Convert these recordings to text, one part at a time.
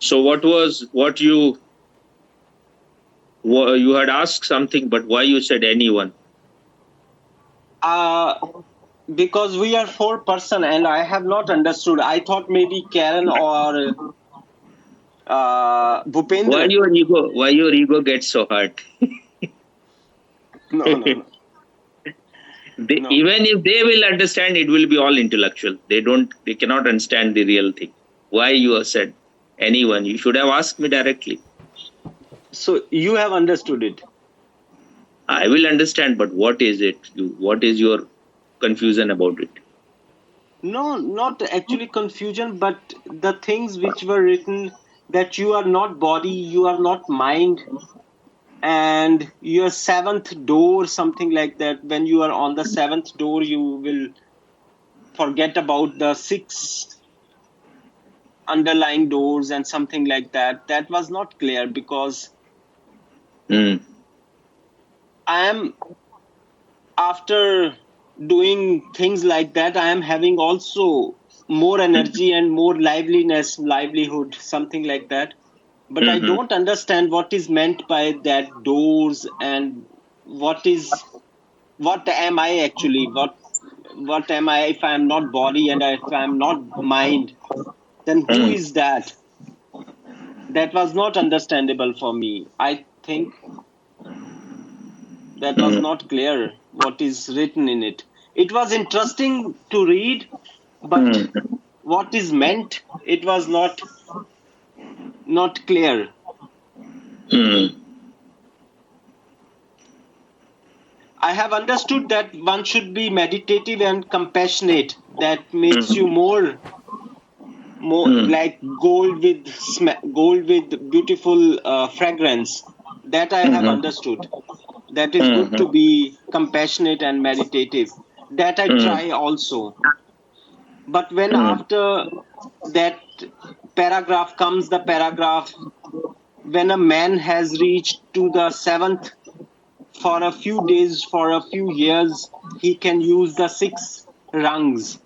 So you had asked something, but why you said anyone? Because we are 4 person and I have not understood. I thought maybe Karen or Bhupendra. Why your ego gets so hurt? No, no, no, no. Even if they will understand, it will be all intellectual. They cannot understand the real thing. Why you have said anyone? You should have asked me directly. So you have understood it. I will understand, but what is it? What is your confusion about it? No, not actually confusion, but the things which were written, that you are not body, you are not mind, and your seventh door, something like that. When you are on the seventh door, you will forget about the six underlying doors and something like that. That was not clear because Mm. I am, after doing things like that, I am having also more energy and more livelihood, something like that. But I Mm-hmm. don't understand what is meant by that doors, and what am I actually? What am I if I am not body and if I am not mind? Then who Mm. is that? That was not understandable for me. I think that was Mm. not clear what is written in it. It was interesting to read, but Mm. what is meant, it was not clear. Mm. I have understood that one should be meditative and compassionate. That makes you Mm. more Mm. like gold with beautiful fragrance. That I have Mhm. understood. That is good to Mhm. be compassionate and meditative. That I Mm. try also. But when Mm. after that paragraph comes, the paragraph when a man has reached to the seventh, for a few days, for a few years, he can use the six rungs.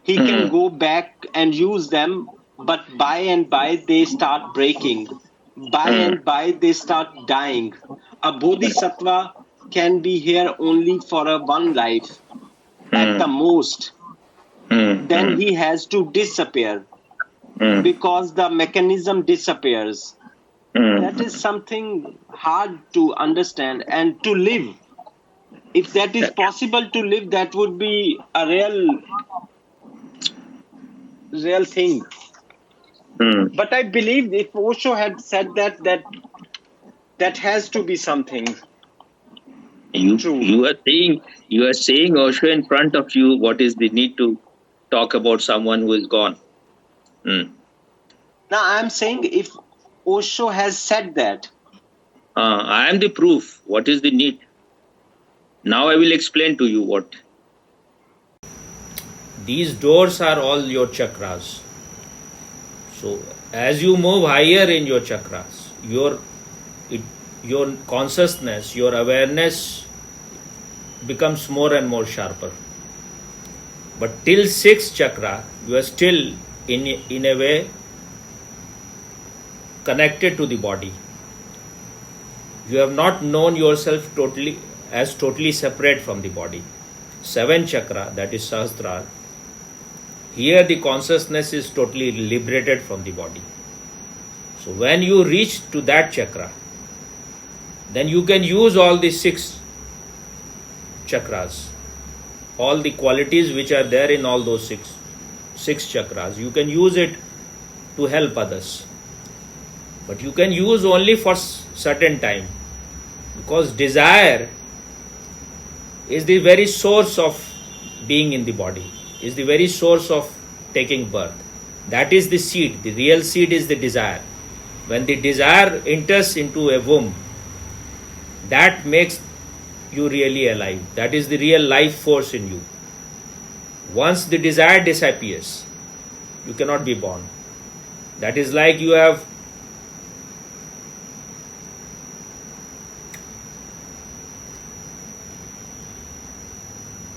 He can Mm. go back and use them, but by and by they start breaking. By Mm. and by they start dying. A bodhisattva can be here only for a one life at the Mm. most. Mm. Then Mm. he has to disappear Mm. because the mechanism disappears. That is Mm. something hard to understand and to live. If that is Okay. possible to live, that would be a real thing. Mm. But I believe if Osho had said that has to be something true. You are saying Osho in front of you. What is the need to talk about someone who is gone? Mm. Now I'm saying if Osho has said that, I am the proof. What is the need? Now I will explain to you what. These doors are all your chakras. So as you move higher in your chakras, it, your consciousness, your awareness becomes more and more sharper. But till sixth chakra, you are still in a way connected to the body. You have not known yourself totally separate from the body. Seventh chakra, that is Sahasrara, here the consciousness is totally liberated from the body. So when you reach to that chakra, then you can use all the six chakras, all the qualities which are there in all those six chakras. You can use it to help others, but you can use only for certain time, because desire is the very source of being in the body, is the very source of taking birth. That is the seed. The real seed is the desire. When the desire enters into a womb, that makes you really alive. That is the real life force in you. Once the desire disappears, you cannot be born. That is like you have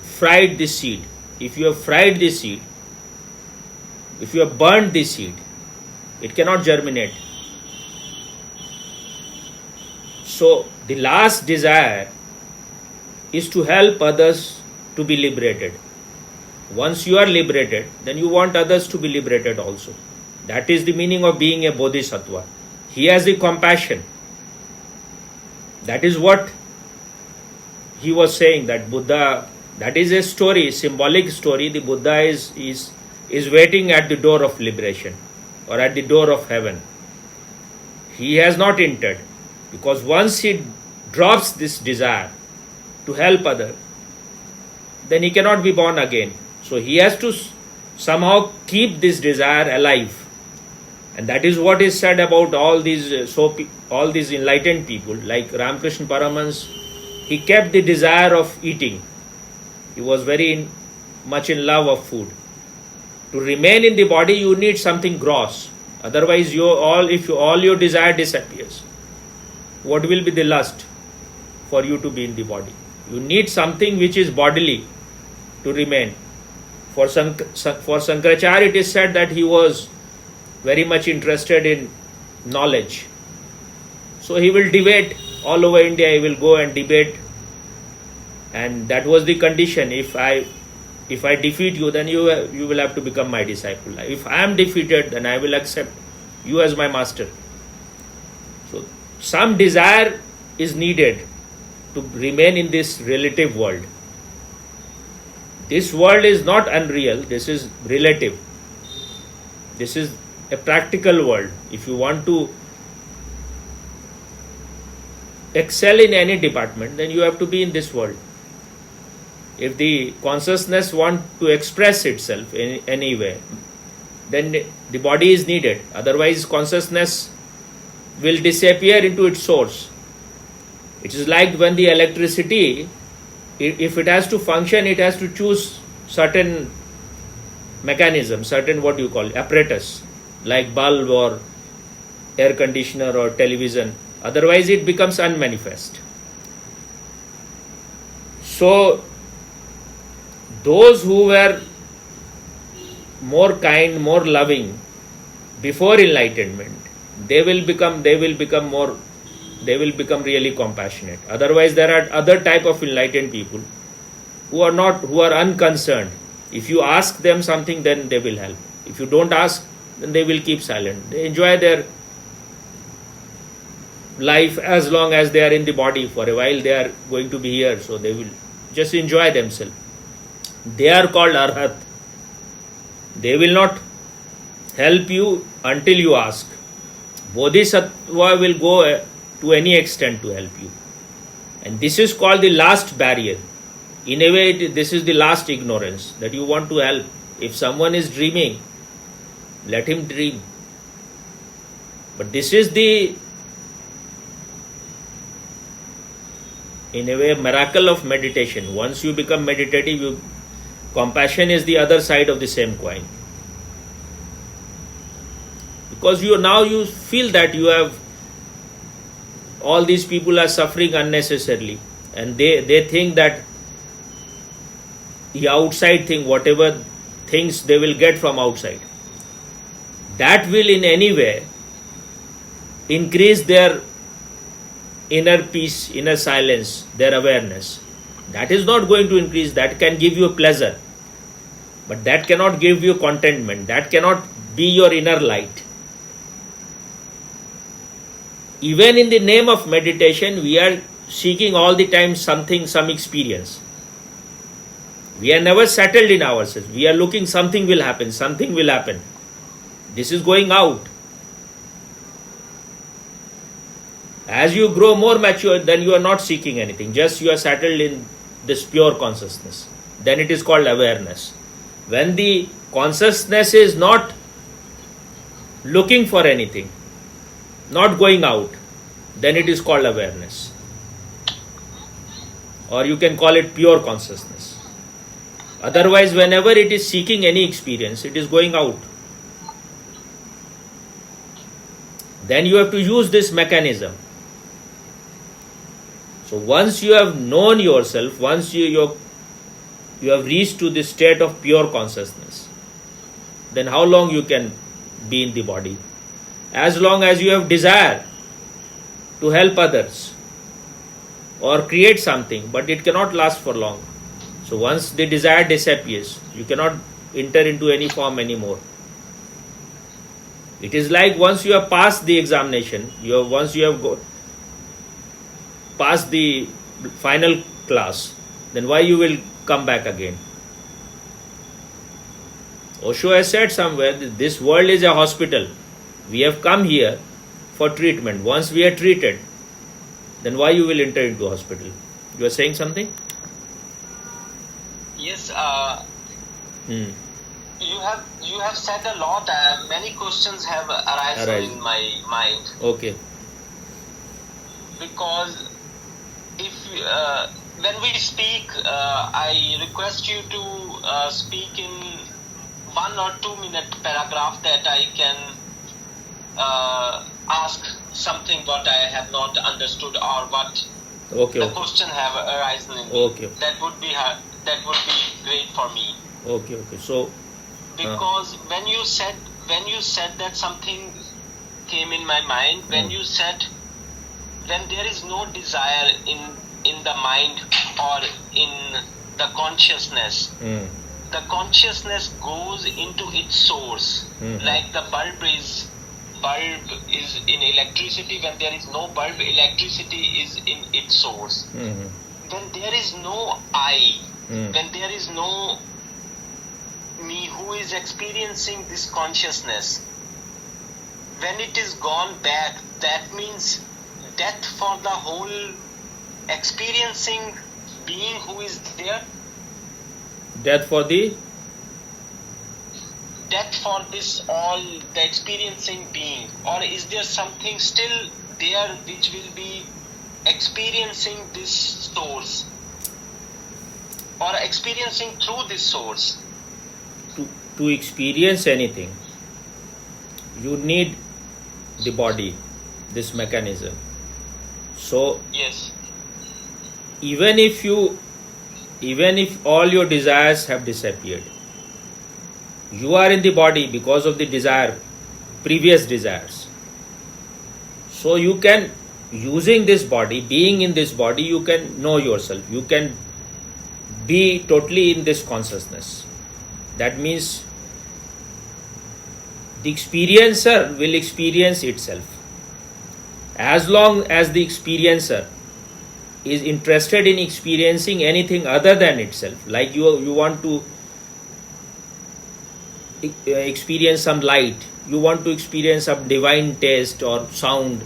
fried the seed. If you have fried the seed, if you have burned the seed, It cannot germinate. So the last desire is to help others to be liberated. Once you are liberated, then you want others to be liberated also. That is the meaning of being a bodhisattva. He has the compassion. That is what he was saying, that Buddha, that is a story, symbolic story. The Buddha is waiting at the door of liberation or at the door of heaven. He has not entered, because once he drops this desire to help others, then he cannot be born again. So he has to somehow keep this desire alive. And that is what is said about all these enlightened people, like Ramakrishna Paramahans. He kept the desire of eating. He was very much in love of food. To remain in the body, you need something gross. Otherwise, if all your desire disappears, what will be the lust for you to be in the body? You need something which is bodily to remain. For Shankaracharya, it is said that he was very much interested in knowledge. So he will debate all over India. He will go and debate, and that was the condition. If I defeat you, then you will have to become my disciple. If I am defeated, then I will accept you as my master. So some desire is needed to remain in this relative world. This world is not unreal. This is relative. This is a practical world. If you want to excel in any department, then you have to be in this world. If the consciousness wants to express itself in any way, then the body is needed. Otherwise, consciousness will disappear into its source. It is like when the electricity, if it has to function, it has to choose certain mechanism, certain apparatus, like bulb or air conditioner or television. Otherwise, it becomes unmanifest. So, those who were more kind, more loving before enlightenment, they will become really compassionate. Otherwise, there are other type of enlightened people who are unconcerned. If you ask them something, then they will help. If you don't ask, then they will keep silent. They enjoy their life as long as they are in the body. For a while they are going to be here, so they will just enjoy themselves. They are called arhat. They will not help you until you ask. Bodhisattva will go to any extent to help you. And this is called the last barrier. In a way, this is the last ignorance, that you want to help. If someone is dreaming, let him dream. But this is the, in a way, miracle of meditation. Once you become meditative, compassion is the other side of the same coin. Because you feel that you have, all these people are suffering unnecessarily, and they think that the outside thing, whatever things they will get from outside, that will in any way increase their inner peace, inner silence, their awareness. That is not going to increase. That can give you pleasure, but that cannot give you contentment. That cannot be your inner light. Even in the name of meditation, we are seeking all the time some experience. We are never settled in ourselves. We are looking, something will happen. This is going out. As you grow more mature, then you are not seeking anything. Just you are settled in this pure consciousness. Then it is called awareness. When the consciousness is not looking for anything, not going out, then it is called awareness. Or you can call it pure consciousness. Otherwise, whenever it is seeking any experience, it is going out. Then you have to use this mechanism. So once you have known yourself, once you have reached to this state of pure consciousness, then how long you can be in the body? as long as you have desire to help others or create something, but it cannot last for long. So once the desire disappears, you cannot enter into any form anymore. It is like once you have passed the examination, once you have passed the final class, then why you will come back again? Osho has said somewhere that this world is a hospital. We have come here for treatment. Once we are treated, then why you will enter into hospital? You are saying something? Yes. Hmm. You have said a lot. Many questions have arisen in my mind. Okay. Because if when we speak, I request you to speak in 1 or 2 minute paragraph that I can ask something what I have not understood or what the question have arisen in me. Okay. That would be great for me. Okay. So because when you said that, something came in my mind. When you said, when there is no desire in the mind or in the consciousness, the consciousness goes into its source. Like the bulb is in electricity. When there is no bulb, electricity is in its source. When there is no I, when there is no me who is experiencing this consciousness, when it is gone back, that means death for the whole experiencing being who is there. Death for this all, the experiencing being, or is there something still there which will be experiencing this source or experiencing through this source? To experience anything, you need the body, this mechanism. So yes, even if all your desires have disappeared, you are in the body because of the previous desires. So you can, using this body, being in this body, you can know yourself. You can be totally in this consciousness. That means the experiencer will experience itself. As long as the experiencer is interested in experiencing anything other than itself, like you want to experience some light, you want to experience some divine taste or sound,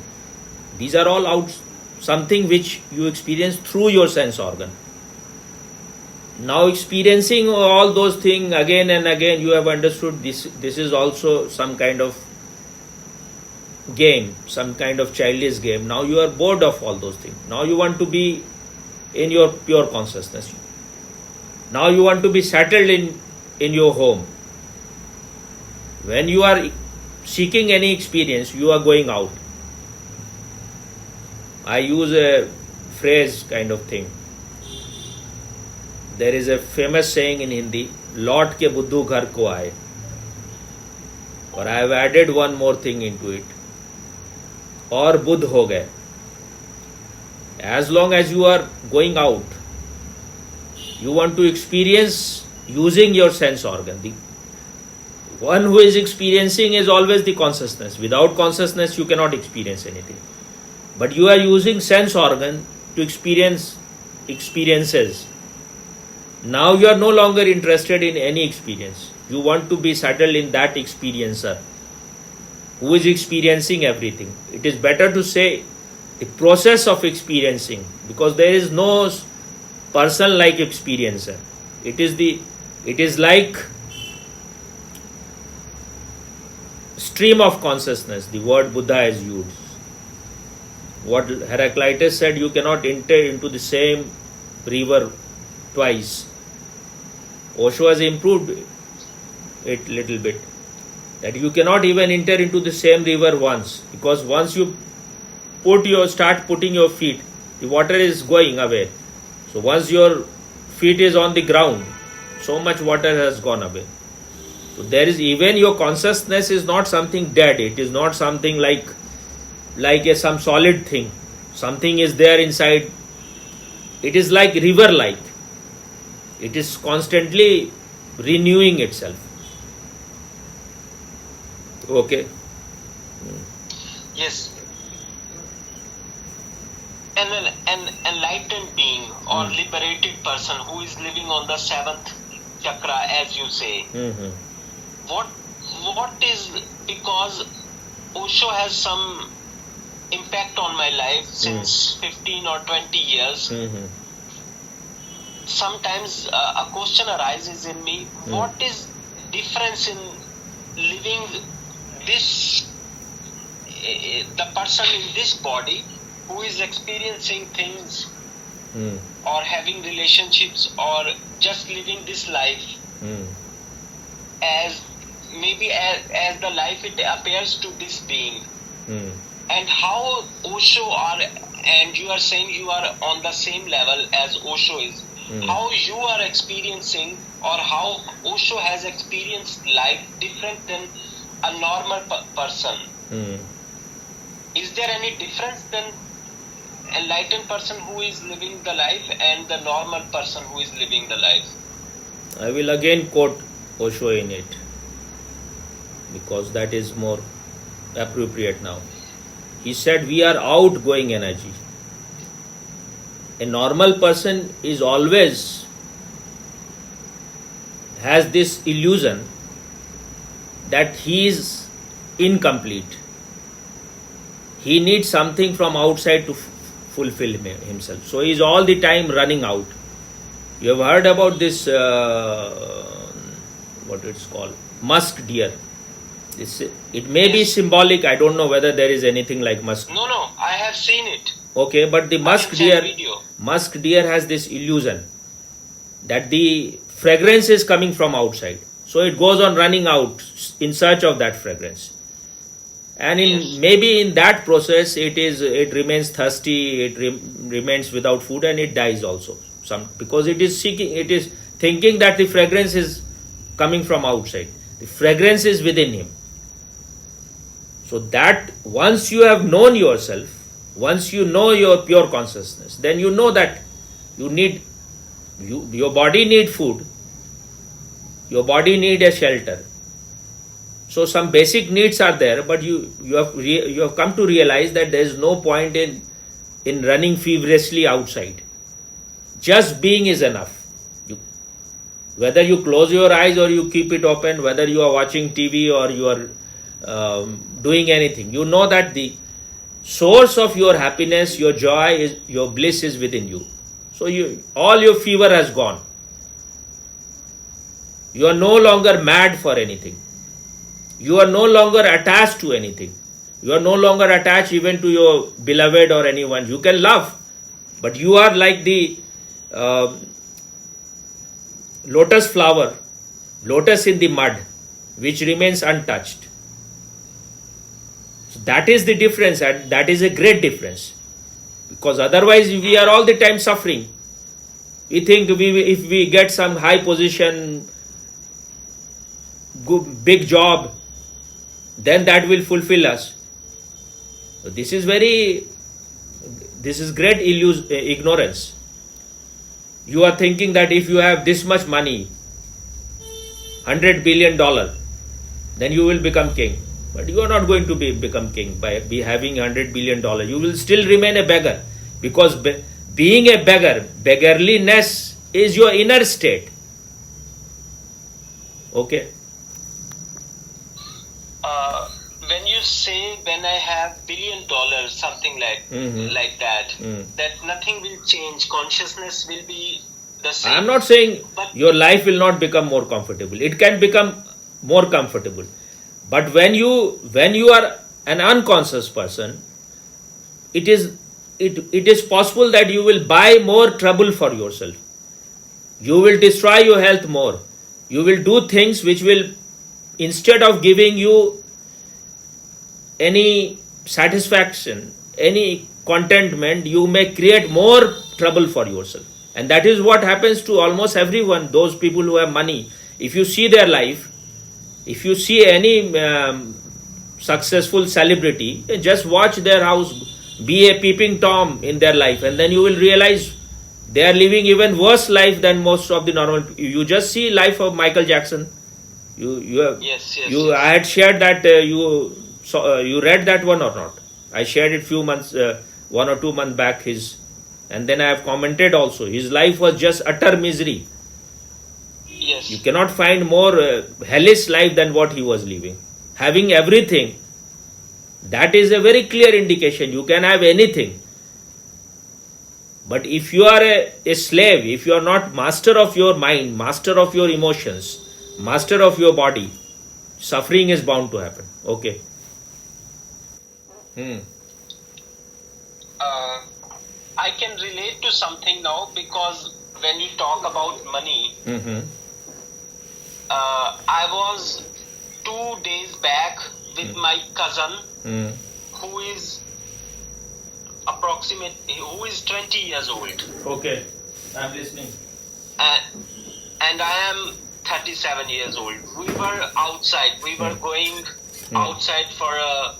these are all something which you experience through your sense organ. Now experiencing all those things again and again, you have understood this is also some kind of game, some kind of childish game. Now you are bored of all those things. Now you want to be in your pure consciousness. Now you want to be settled in your home. When you are seeking any experience, you are going out. I use a phrase kind of thing. There is a famous saying in Hindi, लौट के बुद्धू घर को आए. और I have added one more thing into it. और बुद्ध हो गए. As long as you are going out, you want to experience using your sense organ. The one who is experiencing is always the consciousness. Without consciousness, you cannot experience anything. But you are using sense organ to experience experiences. Now you are no longer interested in any experience. You want to be settled in that experiencer who is experiencing everything. It is better to say the process of experiencing, because there is no person like experiencer. It is like stream of consciousness. The word Buddha has used. What Heraclitus said, you cannot enter into the same river twice. Osho has improved it little bit, that you cannot even enter into the same river once, because once you start putting your feet, the water is going away. So once your feet is on the ground, so much water has gone away. So there is, even your consciousness is not something dead. It is not something like some solid thing. Something is there inside. It is like river like. It is constantly renewing itself. Okay. Yes. An enlightened being or liberated person who is living on the seventh chakra, as you say, what is, because Osho has some impact on my life since 15 or 20 years. Sometimes a question arises in me, what is difference in living this, the person in this body who is experiencing things or having relationships or just living this life as maybe as the life it appears to this being, and how Osho are, and you are saying you are on the same level as Osho is, how you are experiencing or how Osho has experienced life different than a normal person. Is there any difference than enlightened person who is living the life and the normal person who is living the life? I will again quote Osho in it, because that is more appropriate now. He said, we are outgoing energy. A normal person is always has this illusion that he is incomplete. He needs something from outside to fulfill himself. So he is all the time running out. You have heard about this, what it's called, musk deer. It may be symbolic. I don't know whether there is anything like musk. No, I have seen it. Okay, but the musk deer has this illusion that the fragrance is coming from outside. So it goes on running out in search of that fragrance. And maybe in that process, it remains thirsty, it remains without food, and it dies also. Because it is thinking that the fragrance is coming from outside. The fragrance is within him. So that once you have known yourself, once you know your pure consciousness, then you know that your body need food, your body need a shelter. So some basic needs are there, but you have come to realize that there is no point in running feverishly outside. Just being is enough. Whether you close your eyes or you keep it open, whether you are watching TV or you are doing anything, you know that the source of your happiness, your joy, your bliss is within you. So all your fever has gone. You are no longer mad for anything. You are no longer attached to anything. You are no longer attached even to your beloved or anyone. You can love, but you are like the lotus flower, lotus in the mud, which remains untouched. So that is the difference, and that is a great difference. Because otherwise we are all the time suffering. We think if we get some high position, good, big job, then that will fulfill us. So this is great ignorance. You are thinking that if you have this much money, $100 billion, then you will become king. But you are not going to become king by having $100 billion. You will still remain a beggar, because being a beggar, beggarliness is your inner state. Okay. When you say, when I have $1 billion, something like that, that nothing will change, consciousness will be the same. I am not saying your life will not become more comfortable. It can become more comfortable. But when you are an unconscious person, it is possible that you will buy more trouble for yourself. You will destroy your health more. You will do things which will, instead of giving you any satisfaction, any contentment, you may create more trouble for yourself. And that is what happens to almost everyone, those people who have money. If you see their life, If you see any successful celebrity, just watch their house, be a peeping tom in their life, and then you will realize they are living even worse life than most of the normal. You just see life of Michael Jackson. You have, Yes, yes, you yes. I had shared that you saw, you read that one or not? I shared it few months, 1 or 2 months back. His, and then I have commented also. His life was just utter misery. Yes. You cannot find more hellish life than what he was living. Having everything, that is a very clear indication. You can have anything. But if you are a slave, if you are not master of your mind, master of your emotions, master of your body, suffering is bound to happen. Okay. I can relate to something now, because when you talk about money, I was 2 days back with my cousin who is who is 20 years old. Okay. I'm listening. And I am 37 years old. We were outside. We were going outside for a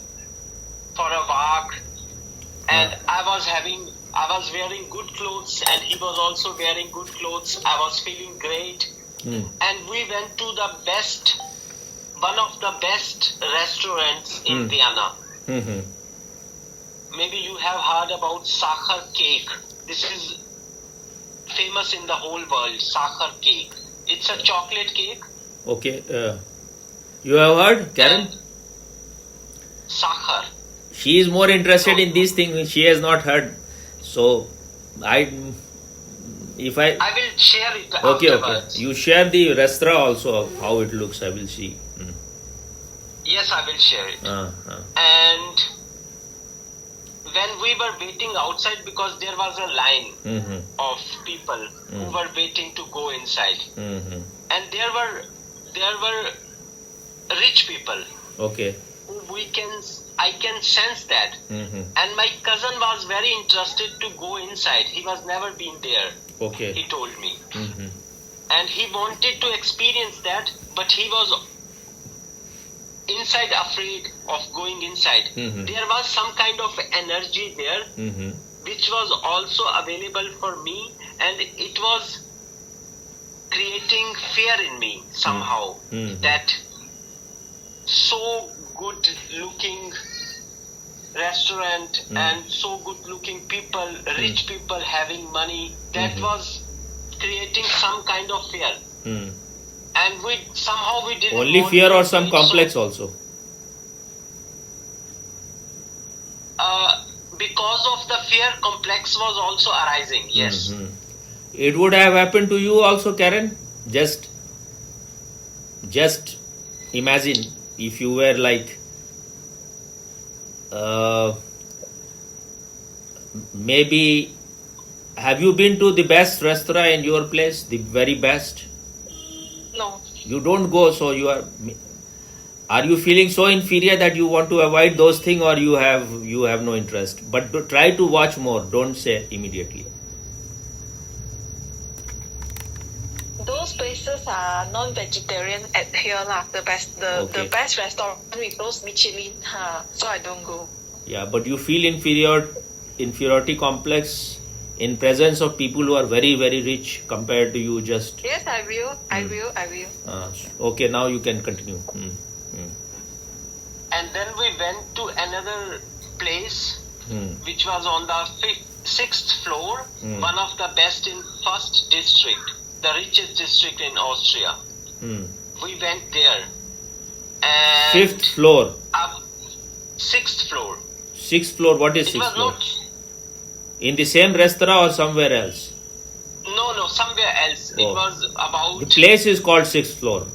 walk, and I was wearing good clothes, and he was also wearing good clothes. I was feeling great, and we went to one of the best restaurants in Vienna. Maybe you have heard about Sacher cake. This is famous in the whole world, Sacher cake. It's a chocolate cake. Okay. You have heard, Karen? Sacher. She is more interested in these things. She has not heard. So, I will share it okay. afterwards. You share the restaurant also, how it looks. I will see. Yes, I will share it. And when we were waiting outside, because there was a line of people who were waiting to go inside, and there were rich people. Okay. I can sense that. And my cousin was very interested to go inside. He was never been there. Okay. He told me. And he wanted to experience that, but he was inside afraid of going inside. There was some kind of energy there which was also available for me, and it was creating fear in me somehow. That so good looking restaurant and so good looking people, rich people having money, that was creating some kind of fear. And we didn't only want fear to or some do it, complex so, also? because of the fear, complex was also arising. Yes. It would have happened to you also, Karen. Just imagine if you were like maybe, have you been to the best restaurant in your place, the very best? No. You don't go, so are you feeling so inferior that you want to avoid those things, or you have no interest? But try to watch more. Don't say immediately. Those places are non-vegetarian at here lah. The best restaurant with those Michelin. So I don't go. Yeah, but you feel inferiority complex in presence of people who are very, very rich compared to you. Just yes, I will. I will. Okay, now you can continue. And then we went to another place which was on the 6th floor, one of the best in 1st district, the richest district in Austria. We went there. And 5th floor. 6th floor. 6th floor. What is 6th floor? In the same restaurant or somewhere else? No, somewhere else. It was about... The place is called 6th floor.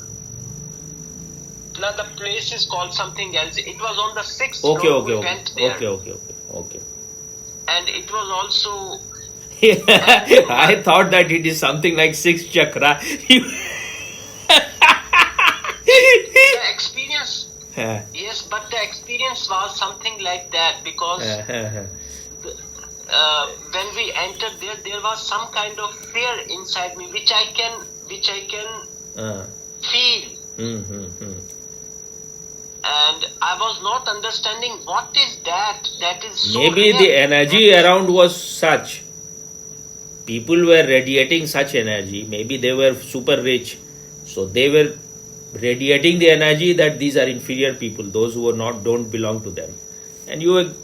No, the place is called something else. It was on the 6th floor. We went there. Okay. And it was also... I thought that it is something like 6 chakra. The experience... yes, but the experience was something like that, because when we entered there was some kind of fear inside me, which I can feel. And I was not understanding what is that. That is so Maybe rare. the energy around was such. People were radiating such energy. Maybe they were super rich. So they were radiating the energy that these are inferior people, those who are not, don't belong to them. And you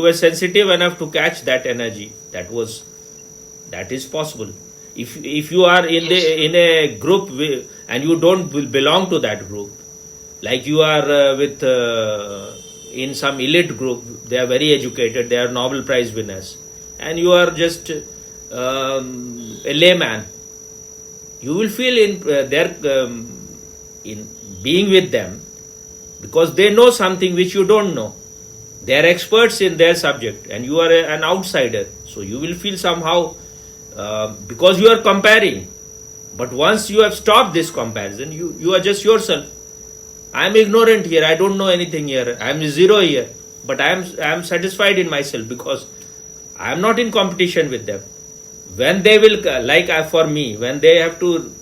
were sensitive enough to catch that energy. That is possible. If you are in a group and you don't belong to that group, like you are in some elite group, they are very educated, they are Nobel Prize winners, and you are just a layman, you will feel in being with them, because they know something which you don't know. They are experts in their subject and you are an outsider, so you will feel somehow because you are comparing. But once you have stopped this comparison, you are just yourself. I am ignorant here, I don't know anything here, I am zero here, but I am satisfied in myself because I am not in competition with them. When they will, for me, when they have to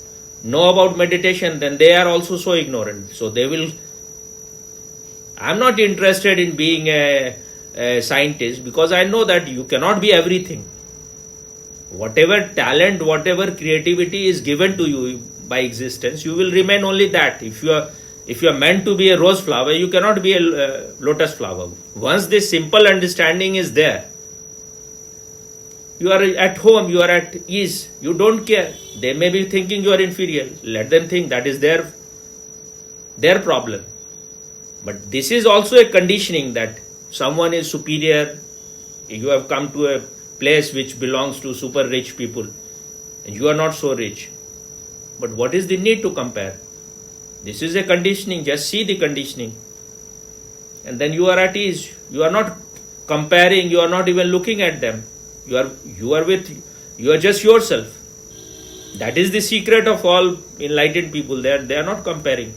know about meditation, then they are also so ignorant. So they will, I am not interested in being a scientist, because I know that you cannot be everything. Whatever talent, whatever creativity is given to you by existence, you will remain only that. If you are meant to be a rose flower, you cannot be a lotus flower. Once this simple understanding is there, you are at home, you are at ease, you don't care. They may be thinking you are inferior. Let them think, that is their problem. But this is also a conditioning that someone is superior. You have come to a place which belongs to super rich people and you are not so rich. But what is the need to compare? This is a conditioning. Just see the conditioning, and then you are at ease. You are not comparing, you are not even looking at them. You are just yourself. That is the secret of all enlightened people. They are not comparing.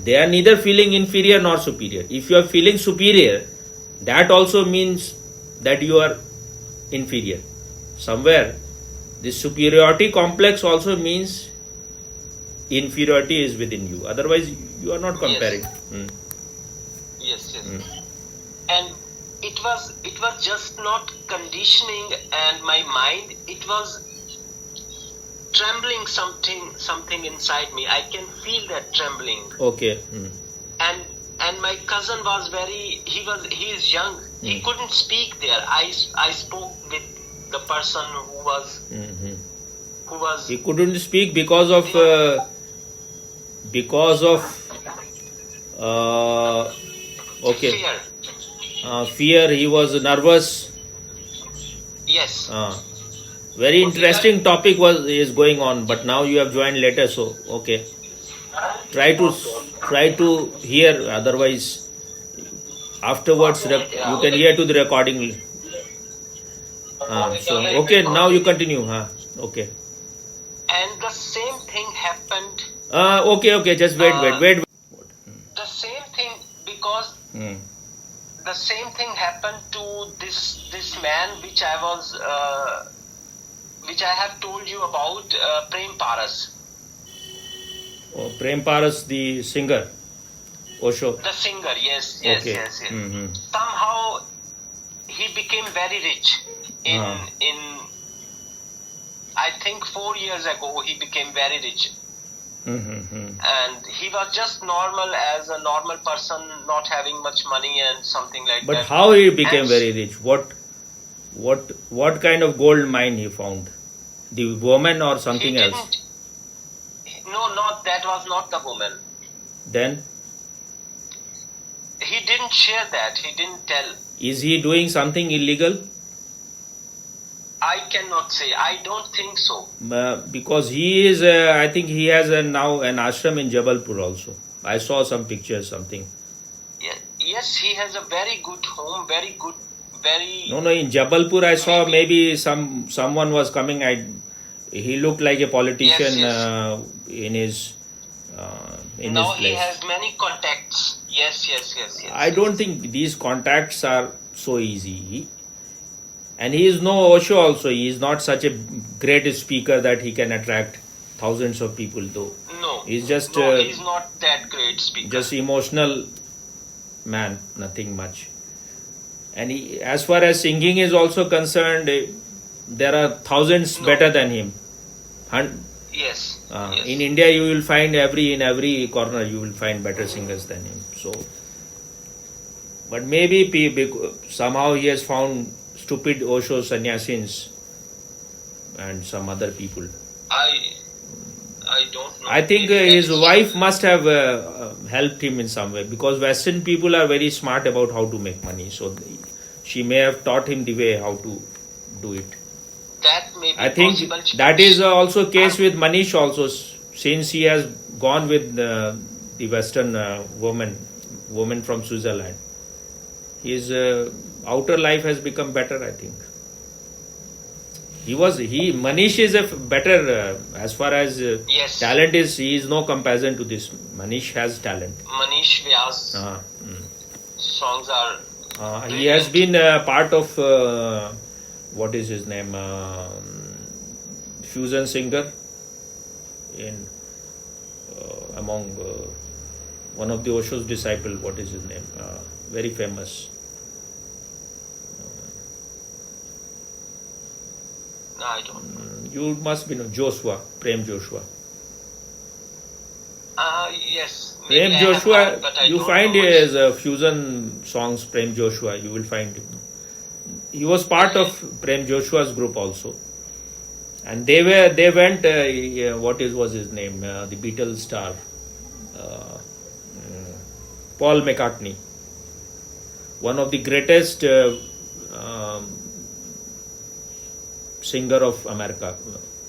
They are neither feeling inferior nor superior. If you are feeling superior, that also means that you are inferior. Somewhere, this superiority complex also means inferiority is within you. Otherwise, you are not comparing. Yes. And it was just not conditioning, and my mind, it was trembling something inside me. I can feel that trembling. Okay. And my cousin was he is young. He couldn't speak there. I spoke with the person who was he couldn't speak because of fear. He was nervous. Yes. Very interesting topic is going on, but now you have joined later, so okay. Try to hear, otherwise afterwards you can hear to the recording. Now you continue. Okay. And the same thing happened. Okay. Just wait. The same thing, because the same thing happened to this man which I have told you about, Prem Paras. Prem Paras, the singer, Osho. The singer, yes. Okay. Yes. Somehow he became very rich. In I think 4 years ago he became very rich. And he was just normal, as a normal person, not having much money and something like that. But how he became very rich? What kind of gold mine he found? The woman or something else? No, that was not the woman. Then? He didn't share that. He didn't tell. Is he doing something illegal? I cannot say. I don't think so. Because he is, I think he has now an ashram in Jabalpur also. I saw some pictures, something. Yes, he has a very good home, very good, very... No, in Jabalpur I saw maybe someone was coming. He looked like a politician in his place. Now he has many contacts. Yes. I don't think these contacts are so easy. And he is no Osho also. He is not such a great speaker that he can attract thousands of people though. No. He's just no, he's not that great speaker. just emotional man, nothing much. And as far as singing is also concerned, there are thousands better than him. Yes. Yes. In India, you will find in every corner you will find better singers than him. So, but maybe somehow he has found stupid Osho sannyasins and some other people. I don't know. I think his wife must have helped him in some way, because Western people are very smart about how to make money. So she may have taught him the way how to do it. That may be I think possible. that is also case with Manish also, since he has gone with the Western woman from Switzerland. His outer life has become better, I think. Manish is a better as far as Yes. talent is. He is no comparison to this. Manish has talent. Manish Vyas songs are. He has been part of what is his name? Fusion singer in among one of the Osho's disciple. What is his name? Very famous. No, I don't know. You must be know Joshua, Prem Joshua. Yes. Prem maybe I have Joshua, heard, but I you don't find know his fusion songs. Prem Joshua, you will find him. He was part of Prem Joshua's group also, and they went. Was his name? The Beatles star, Paul McCartney, one of the greatest singer of America,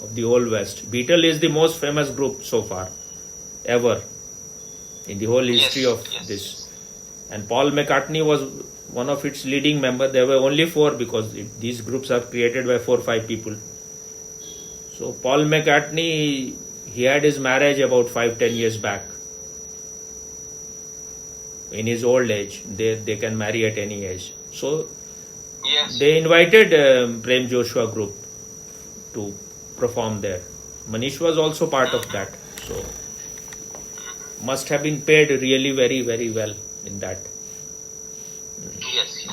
of the whole West. Beatles is the most famous group so far, ever, in the whole history of this. And Paul McCartney was one of its leading members. There were only 4, because these groups are created by 4 or 5 people. So Paul McCartney, he had his marriage about 5-10 years back. In his old age, they can marry at any age. So they invited Prem Joshua group to perform there. Manish was also part of that. So must have been paid really very, very well in that. Yes.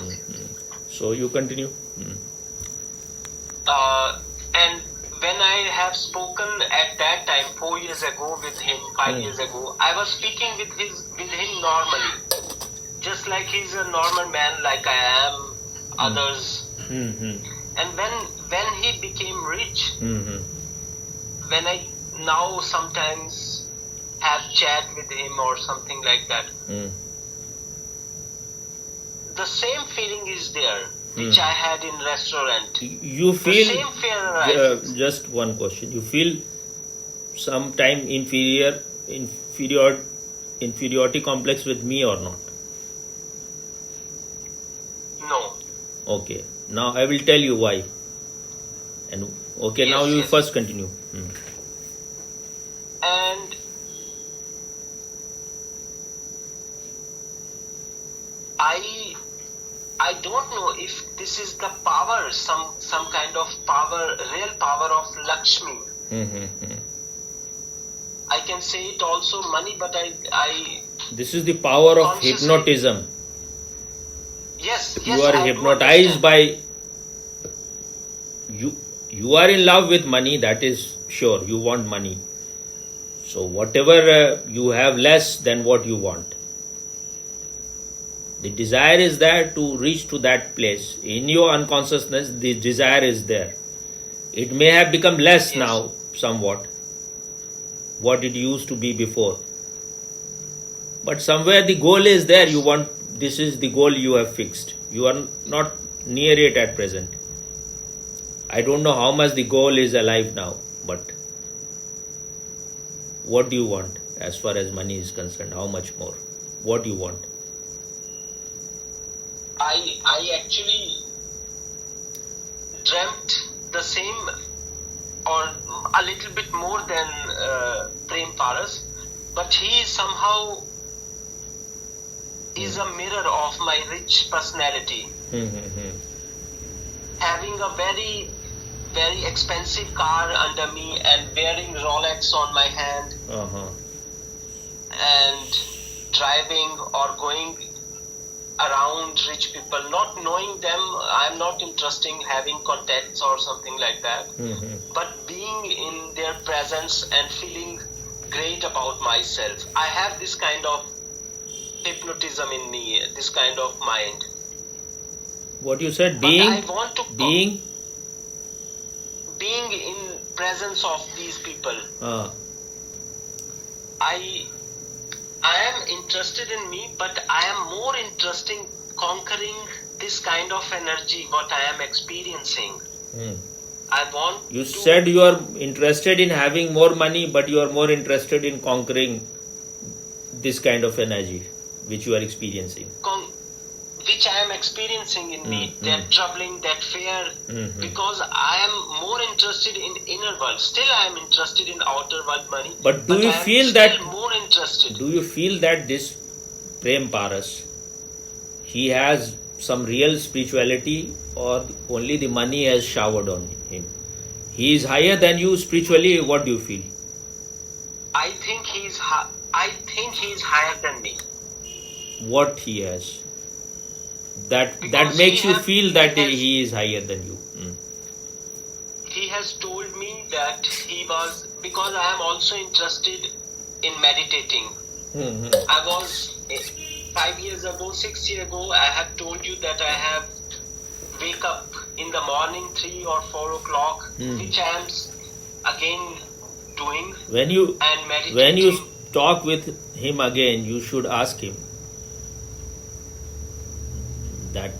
So you continue. And when I have spoken at that time 4 years ago with him, 5 years ago, I was speaking with him normally, just like he's a normal man, like I am, others. And when he became rich, when I now sometimes have chat with him or something like that, the same feeling is there which I had in restaurant. You feel the same fear arises. Just one question. You feel sometime inferiority complex with me or not? No. Okay. Now I will tell you why. And okay, now you first continue. And I don't know if this is the power, some kind of power, real power of Lakshmi. I can say it also money, but I this is the power of hypnotism. Yes, you are hypnotized by you are in love with money, that is sure. You want money, so whatever you have less than what you want, the desire is there to reach to that place. In your unconsciousness, the desire is there. It may have become less now, somewhat, what it used to be before, but somewhere the goal is there. You want, this is the goal you have fixed. You are not near it at present. I don't know how much the goal is alive now, but what do you want as far as money is concerned? How much more? What do you want? I actually dreamt the same or a little bit more than Prem Paras, but he somehow is a mirror of my rich personality. Having a very very expensive car under me and wearing Rolex on my hand and driving or going around rich people, not knowing them. I'm not interested in having contacts or something like that, but being in their presence and feeling great about myself. I have this kind of hypnotism in me, this kind of mind. What you said, But I want to being in presence of these people. I am interested in me, but I am more interested in conquering this kind of energy what I am experiencing. I want you said you are interested in having more money, but you are more interested in conquering this kind of energy which you are experiencing. Which I am experiencing in me, that troubling, that fear, because I am more interested in inner world. Still I am interested in outer world money. But do you I am feel still that more interested? Do you feel that this Prem Paras, he has some real spirituality, or only the money has showered on him? He is higher than you spiritually. What do you feel? I think he is higher than me. What he has? That Because makes you feel that he is higher than you. He has told me that he was, because I am also interested in meditating. I was 5 years ago, 6 years ago, I have told you that I have wake up in the morning 3 or 4 o'clock, which I am again doing. When you and meditating. When you talk with him again, you should ask him that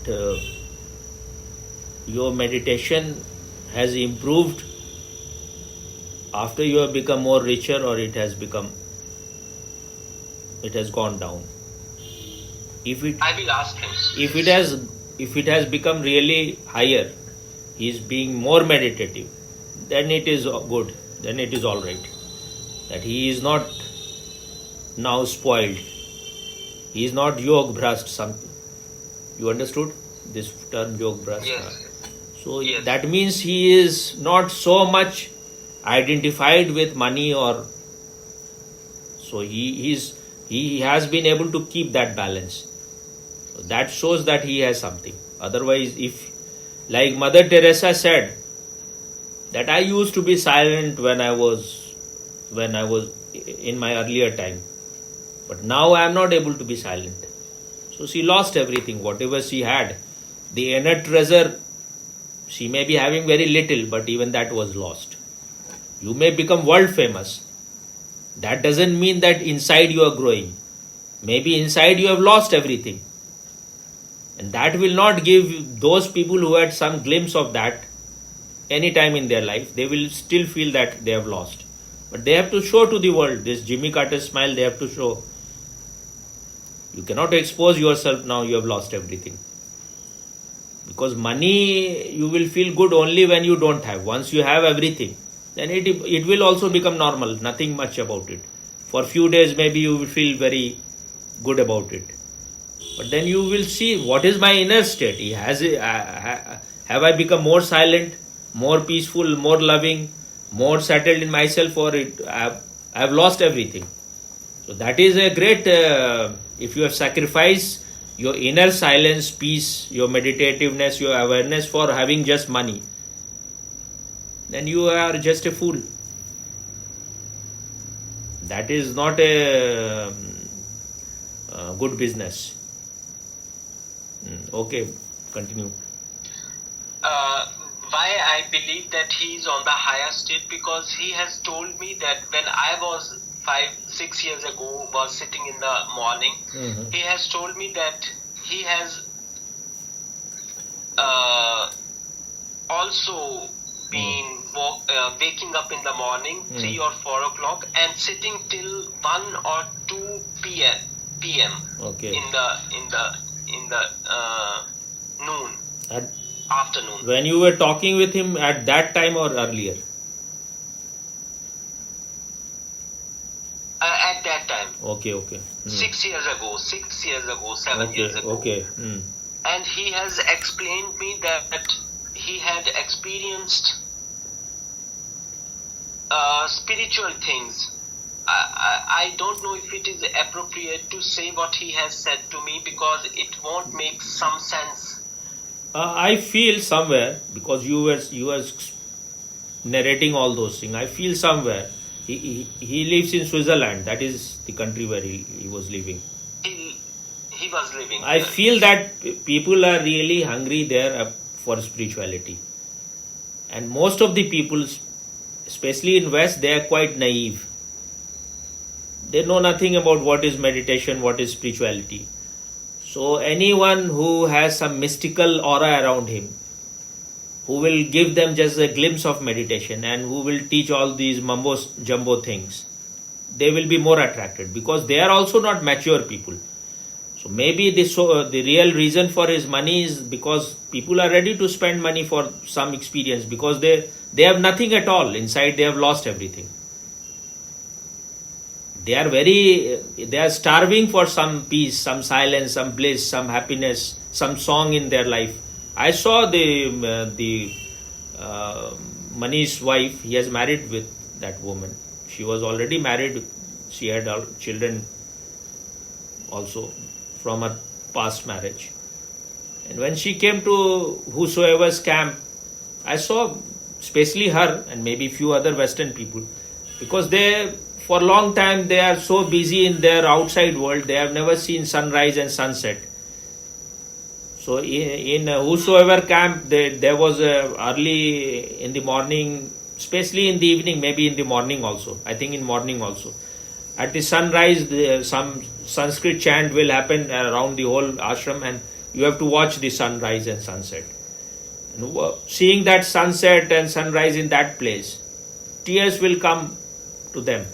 your meditation has improved after you have become more richer, or it has gone down. I will ask him. If it has become really higher, he is being more meditative, then it is good, then it is all right. That he is not now spoiled, he is not yog bhrasht something. You understood this term, yog bhrasht? Yes. So yes. That means he is not so much identified with money, or so he has been able to keep that balance. So that shows that he has something. Otherwise, if, like Mother Teresa said, that I used to be silent when I was in my earlier time, but now I am not able to be silent. So she lost everything, whatever she had. The inner treasure, she may be having very little, but even that was lost. You may become world famous. That doesn't mean that inside you are growing. Maybe inside you have lost everything. And that will not give those people who had some glimpse of that any time in their life, they will still feel that they have lost. But they have to show to the world, this Jimmy Carter smile, they have to show. You cannot expose yourself now you have lost everything. Because money, you will feel good only when you don't have. Once you have everything, then it will also become normal, nothing much about it. For few days maybe you will feel very good about it. But then you will see, what is my inner state? Have I become more silent, more peaceful, more loving, more settled in myself, or I have lost everything? So that is a great, if you have sacrificed your inner silence, peace, your meditativeness, your awareness for having just money, then you are just a fool. That is not a good business. Okay, continue. Why I believe that he is on the higher state, because he has told me that when I was 5-6 years ago, was sitting in the morning, he has told me that he has also been waking up in the morning 3 or 4 o'clock and sitting till 1 or 2 p.m. Okay. in the noon. Afternoon. When you were talking with him at that time or earlier? At that time. Okay. 6 years ago, 7 years ago. Okay. And he has explained me that he had experienced spiritual things. I don't know if it is appropriate to say what he has said to me because it won't make some sense. I feel somewhere, because you were narrating all those things. I feel somewhere he lives in Switzerland. That is the country where he was living. He was living. I feel that people are really hungry there for spirituality, and most of the people, especially in West, they are quite naive. They know nothing about what is meditation, what is spirituality. So anyone who has some mystical aura around him, who will give them just a glimpse of meditation and who will teach all these mumbo jumbo things, they will be more attracted because they are also not mature people. So maybe the real reason for his money is because people are ready to spend money for some experience because they have nothing at all. Inside they have lost everything. They are starving for some peace, some silence, some bliss, some happiness, some song in their life. I saw the Mani's wife. He has married with that woman. She was already married. She had children also from her past marriage. And when she came to whosoever's camp, I saw especially her and maybe few other Western people, because they, for a long time, they are so busy in their outside world, they have never seen sunrise and sunset. So in whosoever camp, there was early in the morning, especially in the evening, maybe in the morning also. I think in morning also. At the sunrise, some Sanskrit chant will happen around the whole ashram, and you have to watch the sunrise and sunset. And seeing that sunset and sunrise in that place, tears will come to them,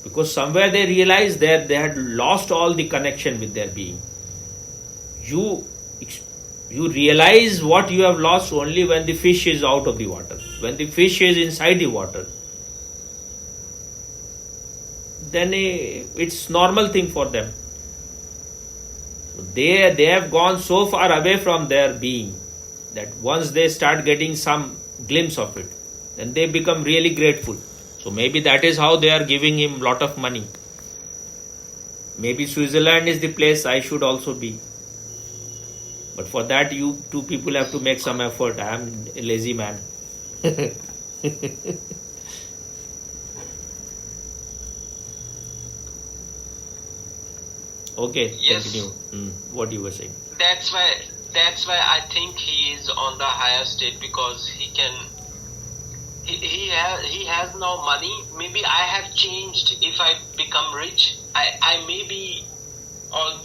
because somewhere they realize that they had lost all the connection with their being. You realize what you have lost only when the fish is out of the water, when the fish is inside the water. Then it's normal thing for them. They have gone so far away from their being that once they start getting some glimpse of it, then they become really grateful. So maybe that is how they are giving him lot of money. Maybe Switzerland is the place I should also be. But for that, you two people have to make some effort. I am a lazy man. Okay, yes. Continue. What you were saying. That's why I think he is on the higher state, because he has now money. Maybe I have changed. If I become rich, I may be, or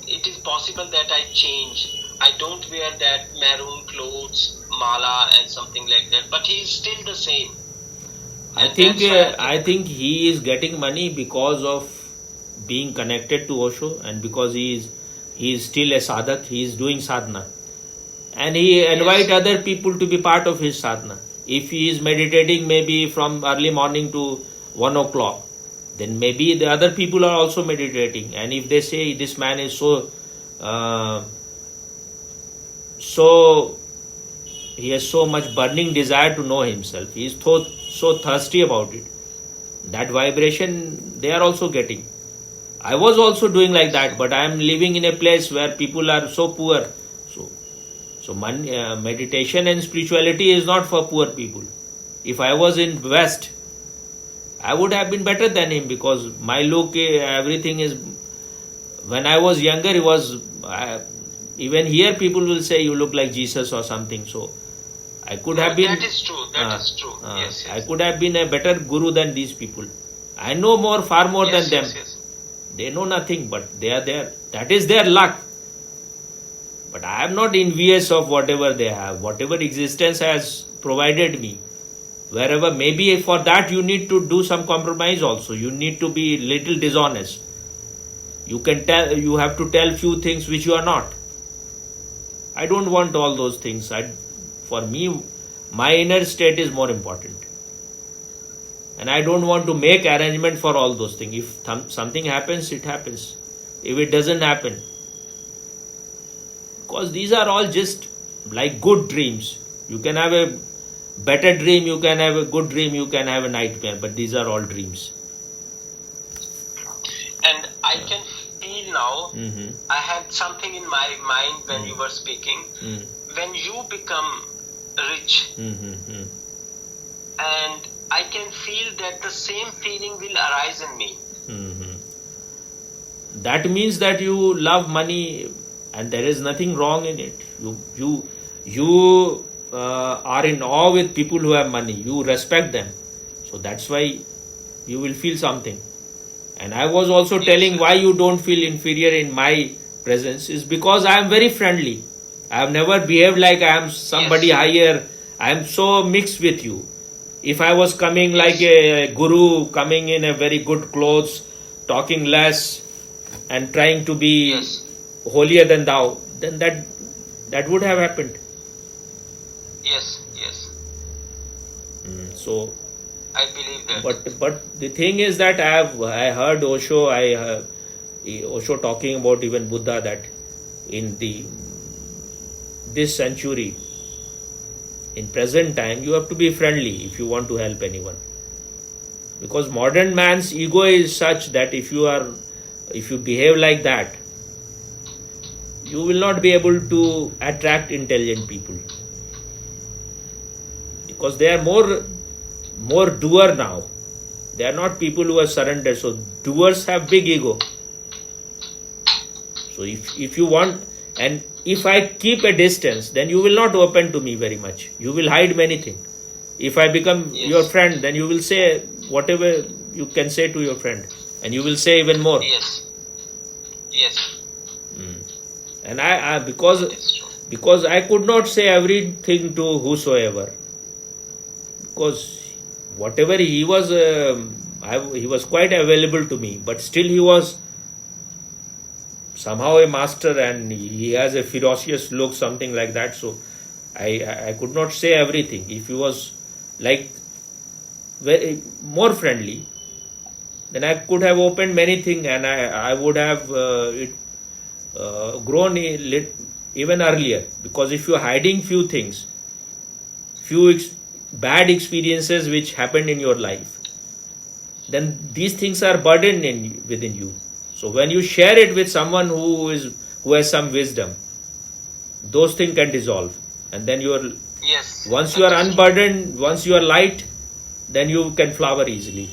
it is possible that I change. I don't wear that maroon clothes, mala and something like that, but he is still the same. I think he is getting money because of being connected to Osho, and because he is still a sadhak. He is doing sadhana, and he invite other people to be part of his sadhana. If he is meditating maybe from early morning to 1 o'clock, then maybe the other people are also meditating. And if they say this man is so he has so much burning desire to know himself, he is so thirsty about it, that vibration they are also getting. I was also doing like that, but I am living in a place where people are so poor. So meditation and spirituality is not for poor people. If I was in West, I would have been better than him, because my look, everything is. When I was younger, he was. Even here, people will say you look like Jesus or something. So I could have been. That is true. That is true. Yes. I could have been a better guru than these people. I know far more than them. Yes. They know nothing, but they are there. That is their luck. But I am not envious of whatever they have, whatever existence has provided me. Wherever, maybe for that you need to do some compromise also. You need to be little dishonest. You have to tell few things which you are not. I don't want all those things. For me, my inner state is more important. And I don't want to make arrangement for all those things. If something happens, it happens. If it doesn't happen, because these are all just like good dreams. You can have better dream, you can have a good dream, you can have a nightmare, but these are all dreams. And I can feel now, I had something in my mind when you were speaking. When you become rich, and I can feel that the same feeling will arise in me. That means that you love money, and there is nothing wrong in it. You are in awe with people who have money. You respect them, so that's why you will feel something. And I was also telling why you don't feel inferior in my presence is because I am very friendly. I have never behaved like I am somebody higher. I am so mixed with you. If I was coming like a guru, coming in a very good clothes, talking less, and trying to be holier than thou, then that would have happened. Yes. So I believe that. But the thing is that I heard Osho talking about even Buddha, that in this century, in present time, you have to be friendly if you want to help anyone, because modern man's ego is such that if you behave like that, you will not be able to attract intelligent people, because they are more doer now. They are not people who are surrendered. So doers have big ego. So if you want, and if I keep a distance, then you will not open to me very much. You will hide many things. If I become your friend, then you will say whatever you can say to your friend, and you will say even more. Yes. And I because I could not say everything to whosoever, because whatever he was, he was quite available to me, but still he was somehow a master, and he has a ferocious look, something like that. So I could not say everything. If he was like very more friendly, then I could have opened many things, and I would have grown even earlier. Because if you're hiding few things, bad experiences which happened in your life, then these things are burdened within you. So when you share it with someone who has some wisdom, those things can dissolve, and then once you are unburdened, once you are light, then you can flower easily.